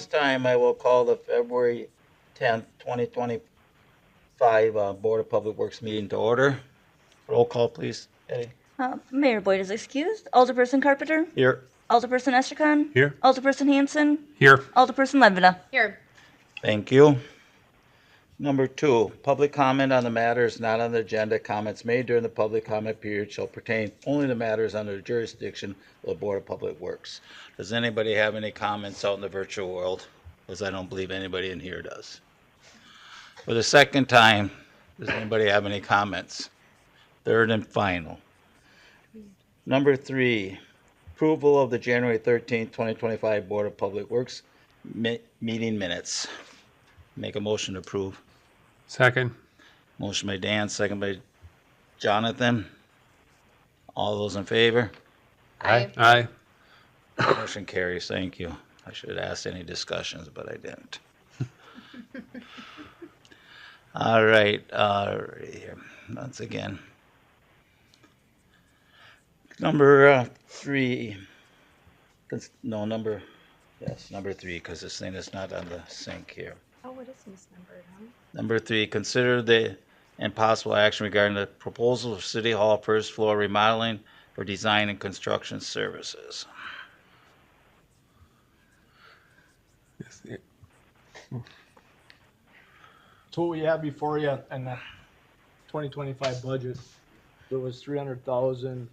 this time, I will call the February 10th, 2025 Board of Public Works meeting to order. Roll call, please. Eddie? Mayor Boyd is excused. Alderperson Carpenter? Here. Alderperson Estercon? Here. Alderperson Hanson? Here. Alderperson Levina? Here. Thank you. Number 2, public comment on the matters not on the agenda. Comments made during the public comment period shall pertain only to matters under the jurisdiction of the Board of Public Works. Does anybody have any comments out in the virtual world? Because I don't believe anybody in here does. For the second time, does anybody have any comments? Third and final. Number 3, approval of the January 13th, 2025 Board of Public Works meeting minutes. Make a motion to approve. Second. Motion by Dan, second by Jonathan. All those in favor? Aye. Aye. Motion carries. Thank you. I should have asked any discussions, but I didn't. All right. Here. Once again. Number 3. Number 3, because this thing is not on the sync here. Oh, it is misnumbered, huh? Number 3, consider the impossible action regarding the proposal of City Hall first floor remodeling for design and construction services. So what we have before you in that 2025 budget, there was 300,000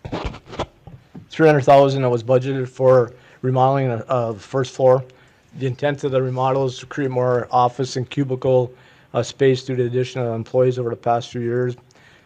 that was budgeted for remodeling of the first floor. The intent of the remodel is to create more office and cubicle space due to the addition of employees over the past few years.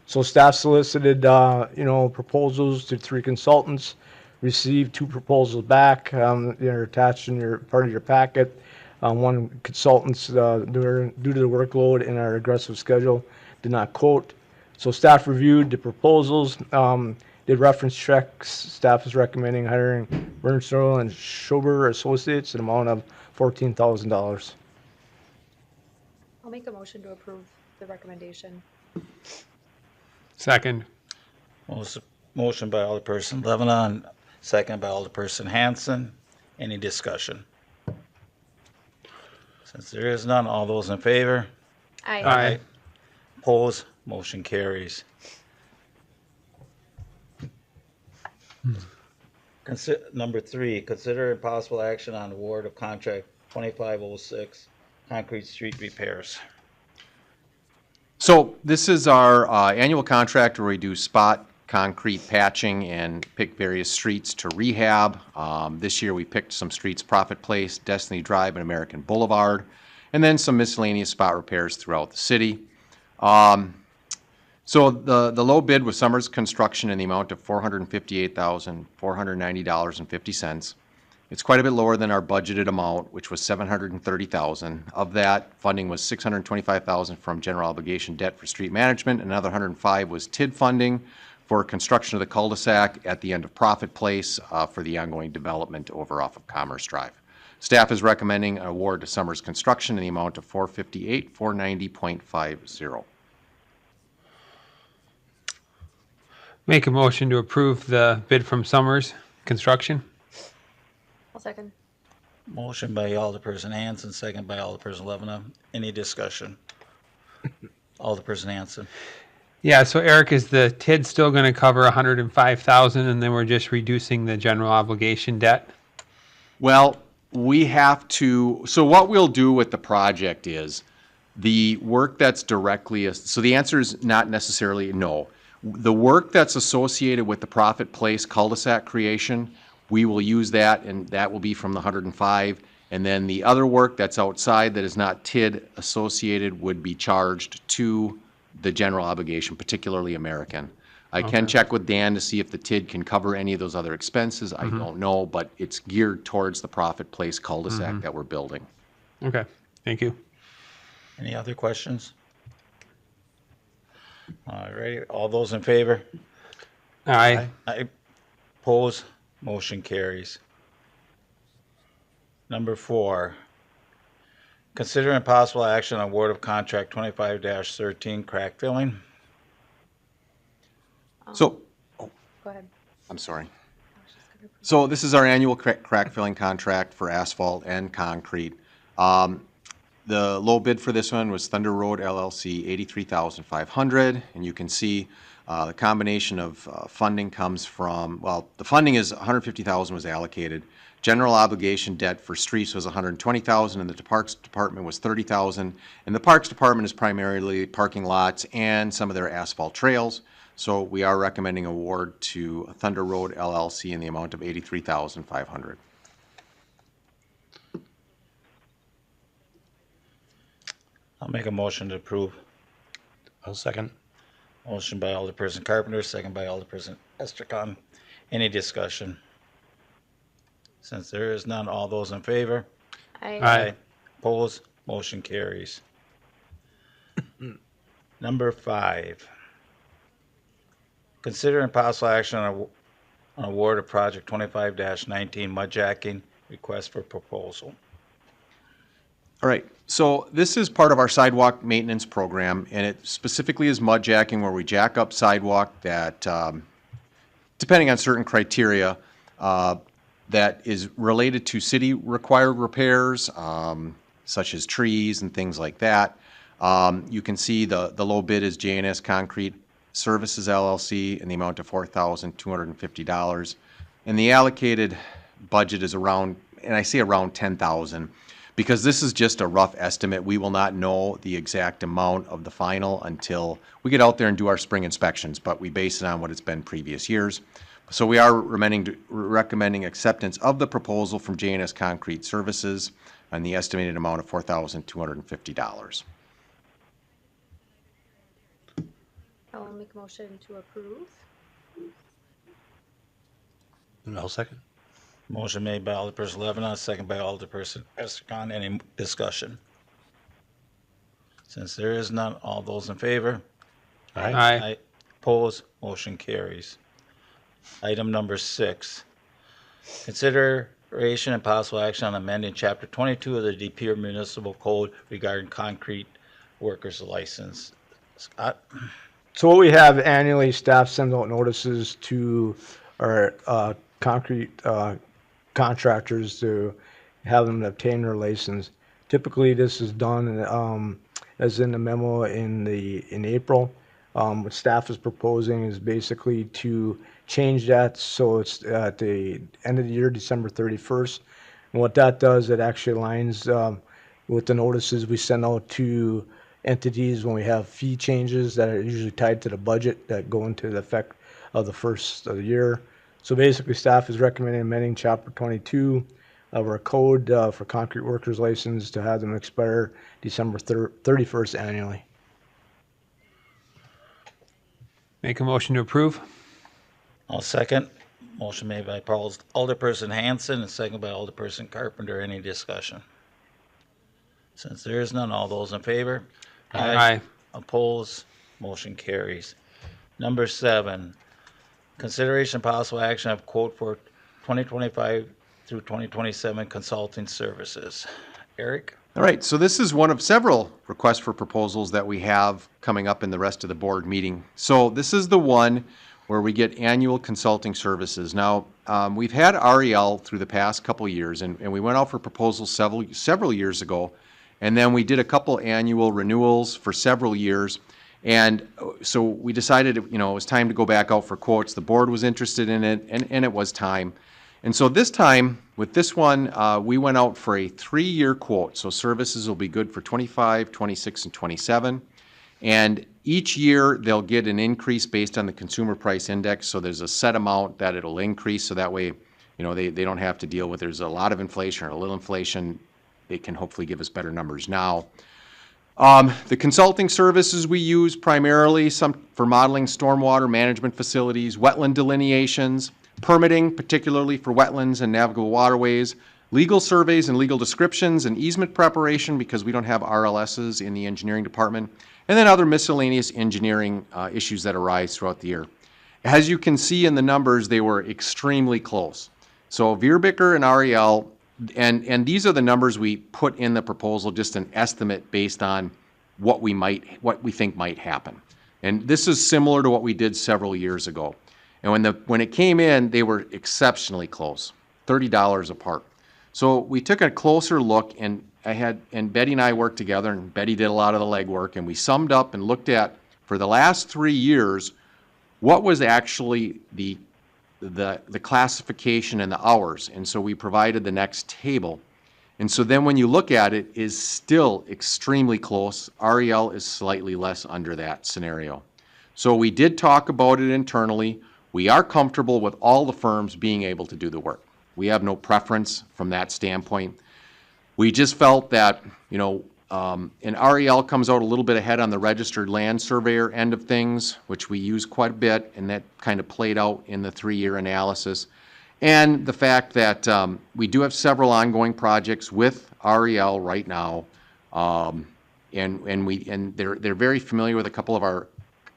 So staff solicited, proposals to 3 consultants, received 2 proposals back. They're attached in your part of your packet. One consultant's due to the workload and our aggressive schedule did not quote. So staff reviewed the proposals, did reference checks. Staff is recommending hiring Bernstein and Schober Associates an amount of $14,000. I'll make a motion to approve the recommendation. Second. Motion by Alderperson Levina and second by Alderperson Hanson. Any discussion? Since there is none, all those in favor? Aye. Aye. Opposed? Motion carries. Number 3, consider possible action on award of contract 2506 concrete street repairs. So this is our annual contract where we do spot concrete patching and pick various streets to rehab. This year we picked some streets, Prophet Place, Destiny Drive, and American Boulevard, and then some miscellaneous spot repairs throughout the city. So the low bid was Summers Construction in the amount of $458,490.50. It's quite a bit lower than our budgeted amount, which was $730,000. Of that, funding was $625,000 from general obligation debt for street management. Another $105,000 was TID funding for construction of the cul-de-sac at the end of Prophet Place for the ongoing development over off of Commerce Drive. Staff is recommending an award to Summers Construction in the amount of $458,490.50. Make a motion to approve the bid from Summers Construction. I'll second. Motion by Alderperson Hanson, second by Alderperson Levina. Any discussion? Alderperson Hanson. Yeah, so Eric, is the TID still going to cover $105,000 and then we're just reducing the general obligation debt? Well, we have to, so what we'll do with the project is the work that's directly, so the answer is not necessarily no. The work that's associated with the Prophet Place cul-de-sac creation, we will use that, and that will be from the 105. And then the other work that's outside that is not TID associated would be charged to the general obligation, particularly American. I can check with Dan to see if the TID can cover any of those other expenses. I don't know, but it's geared towards the Prophet Place cul-de-sac that we're building. Okay, thank you. Any other questions? All right, all those in favor? Aye. Aye. Opposed? Motion carries. Number 4, consider impossible action on award of contract 25-13 Crackfilling. So, Go ahead. I'm sorry. I was just So this is our annual crack filling contract for asphalt and concrete. The low bid for this one was Thunder Road LLC, $83,500, and you can see the combination of funding comes from, well, the funding is $150,000 was allocated. General obligation debt for streets was $120,000, and the Parks Department was $30,000. And the Parks Department is primarily parking lots and some of their asphalt trails. So we are recommending award to Thunder Road LLC in the amount of $83,500. I'll make a motion to approve. I'll second. Motion by Alderperson Carpenter, second by Alderperson Estercon. Any discussion? Since there is none, all those in favor? Aye. Opposed? Motion carries. Number 5. Consider impossible action on award of project 25-19 Mudjacking, request for proposal. All right, so this is part of our sidewalk maintenance program, and it specifically is mudjacking, where we jack up sidewalk that, depending on certain criteria, that is related to city-required repairs, such as trees and things like that. You can see the low bid is J&S Concrete Services LLC in the amount of $4,250. And the allocated budget is around, and I say around $10,000, because this is just a rough estimate. We will not know the exact amount of the final until we get out there and do our spring inspections, but we base it on what it's been previous years. So we are recommending acceptance of the proposal from J&S Concrete Services on the estimated amount of $4,250. I'll make a motion to approve. I'll second. Motion made by Alderperson Lebanon, second by Alderperson Estercon. Any discussion? Since there is none, all those in favor? Aye. Opposed? Motion carries. Item number 6. Consideration and possible action on amending Chapter 22 of the DPMC Municipal Code regarding concrete workers' license. Scott? So what we have annually, staff sends out notices to our concrete contractors to have them obtain their license. Typically, this is done as in the memo in April. What staff is proposing is basically to change that so it's at the end of the year, December 31st. And what that does, it actually aligns with the notices we send out to entities when we have fee changes that are usually tied to the budget that go into the effect of the first of the year. So basically, staff is recommending amending Chapter 22 of our code for concrete workers license to have them expire December 31st annually. Make a motion to approve. I'll second. Motion made by Alderperson Hanson and second by Alderperson Carpenter. Any discussion? Since there is none, all those in favor? Aye. Opposed? Motion carries. Number 7, consideration possible action of quote for 2025 through 2027 consulting services. Eric? All right, so this is one of several requests for proposals that we have coming up in the rest of the board meeting. So this is the one where we get annual consulting services. Now, we've had REL through the past couple years, and we went out for proposals several years ago, and then we did a couple annual renewals for several years. And so we decided, it was time to go back out for quotes. The board was interested in it, and it was time. And so this time, with this one, we went out for a 3-year quote. So services will be good for 25, 26, and 27. And each year, they'll get an increase based on the consumer price index. So there's a set amount that it'll increase. So that way, they don't have to deal with there's a lot of inflation or a little inflation. They can hopefully give us better numbers now. The consulting services we use primarily for modeling stormwater management facilities, wetland delineations, permitting, particularly for wetlands and navigable waterways, legal surveys and legal descriptions, and easement preparation because we don't have RLSs in the engineering department, and then other miscellaneous engineering issues that arise throughout the year. As you can see in the numbers, they were extremely close. So Veerbicker and REL, and these are the numbers we put in the proposal, just an estimate based on what we think might happen. And this is similar to what we did several years ago. And when it came in, they were exceptionally close, $30 apart. So we took a closer look, and Betty and I worked together, and Betty did a lot of the legwork, and we summed up and looked at, for the last 3 years, what was actually the classification and the hours. And so we provided the next table. And so then when you look at it, is still extremely close. REL is slightly less under that scenario. So we did talk about it internally. We are comfortable with all the firms being able to do the work. We have no preference from that standpoint. We just felt that, and REL comes out a little bit ahead on the registered land surveyor end of things, which we use quite a bit, and that kind of played out in the 3-year analysis. And the fact that we do have several ongoing projects with REL right now, and they're very familiar with a couple of our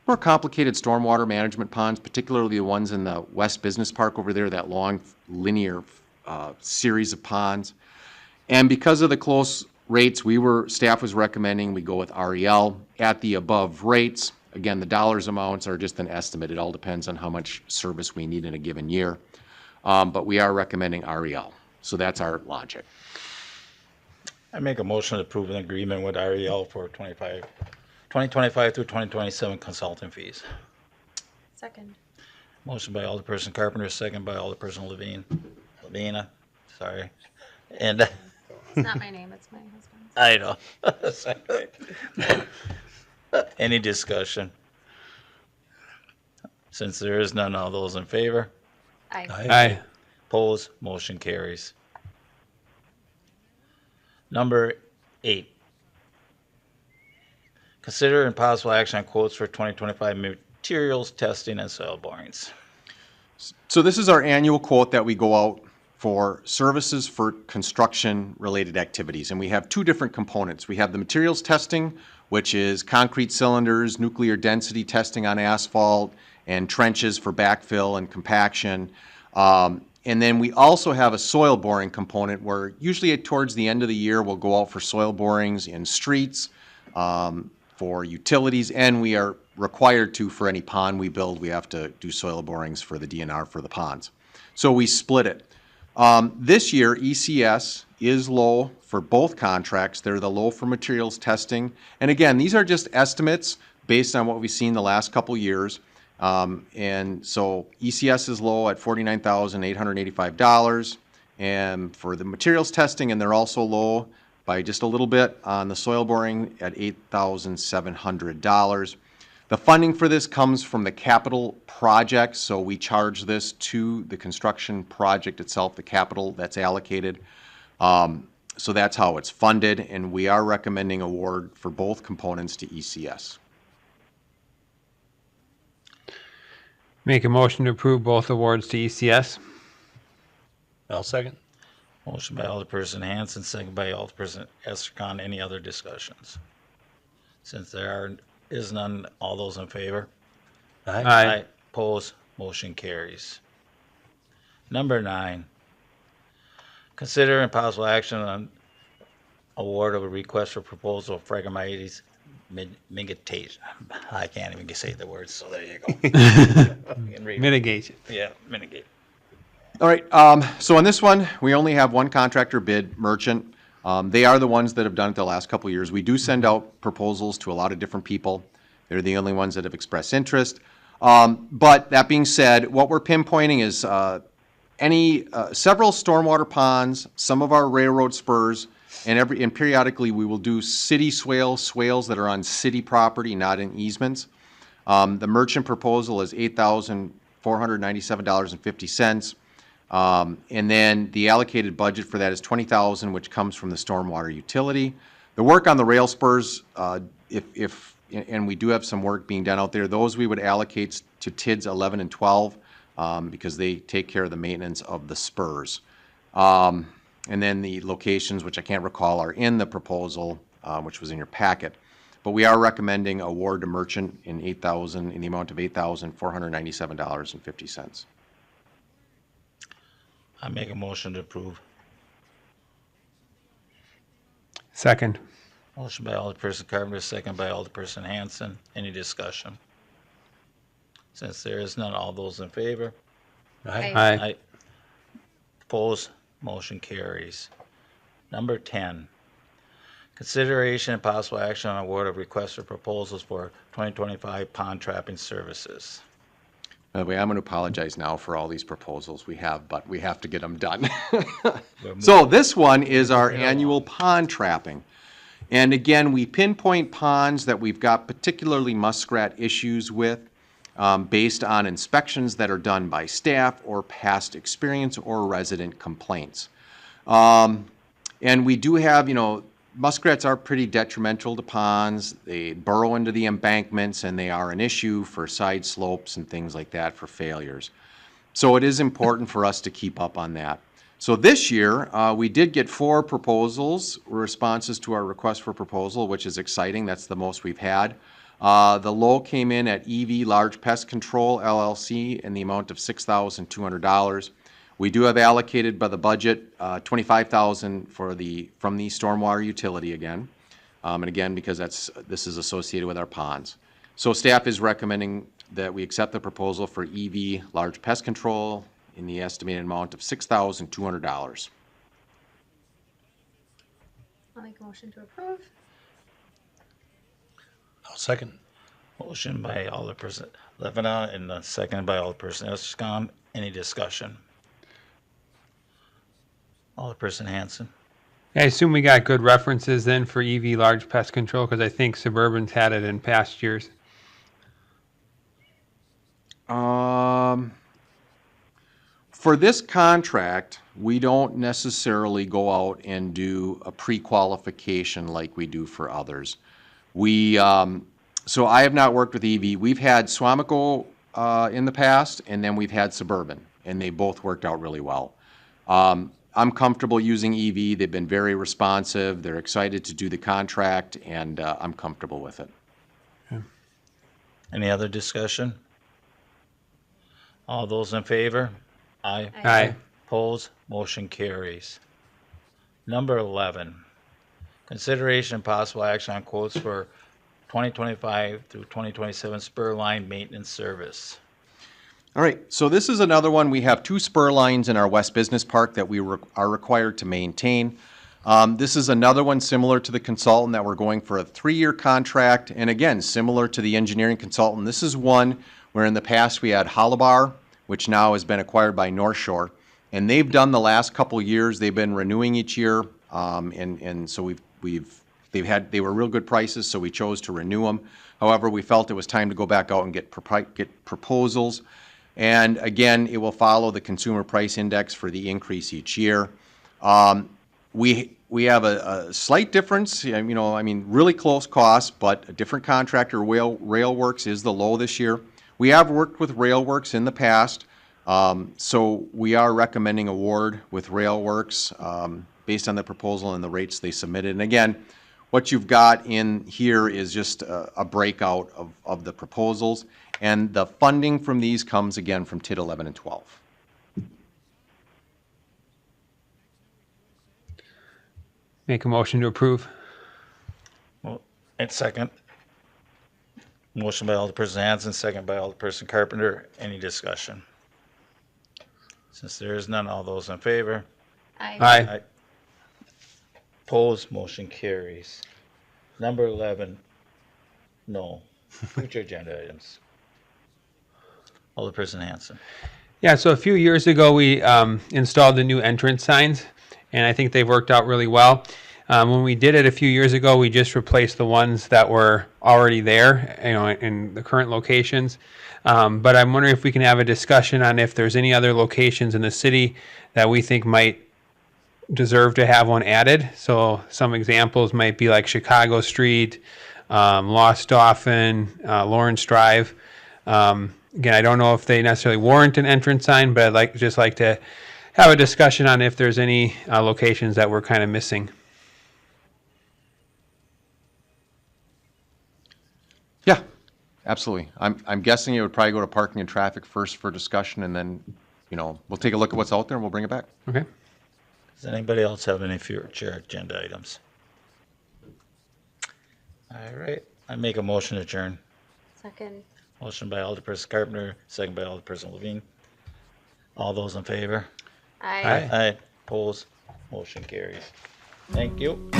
more complicated stormwater management ponds, particularly the ones in the West Business Park over there, that long linear series of ponds. And because of the close rates, staff was recommending we go with REL at the above rates. Again, the dollars amounts are just an estimate. It all depends on how much service we need in a given year. But we are recommending REL. So that's our logic. I make a motion to approve an agreement with REL for 2025 through 2027 consulting fees. Second. Motion by Alderperson Carpenter, second by Alderperson Lavina, sorry. And It's not my name, it's my husband's. I know. Sorry. Any discussion? Since there is none, all those in favor? Aye. Aye. Opposed? Motion carries. Number 8. Consider and possible action on quotes for 2025 materials testing and soil borings. So this is our annual quote that we go out for services for construction-related activities. And we have 2 different components. We have the materials testing, which is concrete cylinders, nuclear density testing on asphalt, and trenches for backfill and compaction. And then we also have a soil boring component where usually towards the end of the year, we'll go out for soil borings in streets, for utilities, and we are required to, for any pond we build, we have to do soil borings for the DNR for the ponds. So we split it. This year, ECS is low for both contracts. They're the low for materials testing. And again, these are just estimates based on what we've seen the last couple years. And so ECS is low at $49,885. And for the materials testing, and they're also low by just a little bit on the soil boring at $8,700. The funding for this comes from the capital project, so we charge this to the construction project itself, the capital that's allocated. So that's how it's funded, and we are recommending award for both components to ECS. Make a motion to approve both awards to ECS. I'll second. Motion by Alderperson Hanson, second by Alderperson Estercon. Any other discussions? Since there is none, all those in favor? Aye. Opposed? Motion carries. Number 9. Consider and possible action on award of a request for proposal of Phragmites Mitigation. I can't even say the words, so there you go. You can read it. Mitigation. Yeah, mitigate. All right, so on this one, we only have one contractor bid, Merchant. They are the ones that have done it the last couple of years. We do send out proposals to a lot of different people. They're the only ones that have expressed interest. But that being said, what we're pinpointing is several stormwater ponds, some of our railroad spurs, and periodically we will do city swales that are on city property, not in easements. The Merchant proposal is $8,497.50. And then the allocated budget for that is $20,000, which comes from the stormwater utility. The work on the rail spurs, and we do have some work being done out there, those we would allocate to TIDs 11 and 12 because they take care of the maintenance of the spurs. And then the locations, which I can't recall, are in the proposal, which was in your packet. But we are recommending award to Merchant in the amount of $8,497.50. I make a motion to approve. Second. Motion by Alderperson Carpenter, second by Alderperson Hanson. Any discussion? Since there is none, all those in favor? Aye. Aye. Opposed? Motion carries. Number 10, consideration and possible action on award of request for proposals for 2025 pond trapping services. By the way, I'm going to apologize now for all these proposals we have, but we have to get them done. We're So this one is our Right annual along. pond trapping. And again, we pinpoint ponds that we've got particularly muskrat issues with, based on inspections that are done by staff or past experience or resident complaints. And we do have, muskrats are pretty detrimental to ponds. They burrow into the embankments, and they are an issue for side slopes and things like that for failures. So it is important for us to keep up on that. So this year, we did get 4 proposals, responses to our request for proposal, which is exciting. That's the most we've had. The low came in at EV Large Pest Control LLC in the amount of $6,200. We do have allocated by the budget $25,000 from the stormwater utility again, and again because this is associated with our ponds. So staff is recommending that we accept the proposal for EV Large Pest Control in the estimated amount of $6,200. I'll make a motion to approve. I'll second. Motion by Alderperson Levina and seconded by Alderperson Escom. Any discussion? Alderperson Hanson. I assume we got good references then for EV Large Pest Control, because I think Suburban's had it in past years. For this contract, we don't necessarily go out and do a pre-qualification like we do for others. So I have not worked with EV. We've had Swamico in the past, and then we've had Suburban, and they both worked out really well. I'm comfortable using EV. They've been very responsive. They're excited to do the contract, and I'm comfortable with it. Any other discussion? All those in favor? Aye. Aye. Opposed? Motion carries. Number 11, consideration and possible action on quotes for 2025 through 2027 Spur Line Maintenance Service. All right, so this is another one. We have 2 spur lines in our West Business Park that we are required to maintain. This is another one similar to the consultant that we're going for a 3-year contract. And again, similar to the engineering consultant, this is one where in the past we had Holobar, which now has been acquired by North Shore. And they've done the last couple years, they've been renewing each year. And so they were real good prices, so we chose to renew them. However, we felt it was time to go back out and get proposals. And again, it will follow the consumer price index for the increase each year. We have a slight difference, really close costs, but a different contractor. Railworks is the low this year. We have worked with Railworks in the past, so we are recommending award with Railworks based on the proposal and the rates they submitted. And again, what you've got in here is just a breakout of the proposals, and the funding from these comes again from TID 11 and 12. Make a motion to approve. And second. Motion by Alderperson Hanson, second by Alderperson Carpenter. Any discussion? Since there is none, all those in favor? Aye. Opposed, motion carries. Number 11, no. Future agenda items. Alderperson Hanson. Yeah, so a few years ago, we installed the new entrance signs, and I think they've worked out really well. When we did it a few years ago, we just replaced the ones that were already there, in the current locations. But I'm wondering if we can have a discussion on if there's any other locations in the city that we think might deserve to have one added. So some examples might be like Chicago Street, Lost Dauphin, Lawrence Drive. Again, I don't know if they necessarily warrant an entrance sign, but I'd just like to have a discussion on if there's any locations that we're kind of missing. Yeah, absolutely. I'm guessing it would probably go to parking and traffic first for discussion, and then, we'll take a look at what's out there and we'll bring it back. Okay. Does anybody else have any future agenda items? All right, I make a motion to adjourn. Second. Motion by Alderperson Carpenter, second by Alderperson Levine. All those in favor? Aye. Aye. Opposed? Motion carries. Thank you.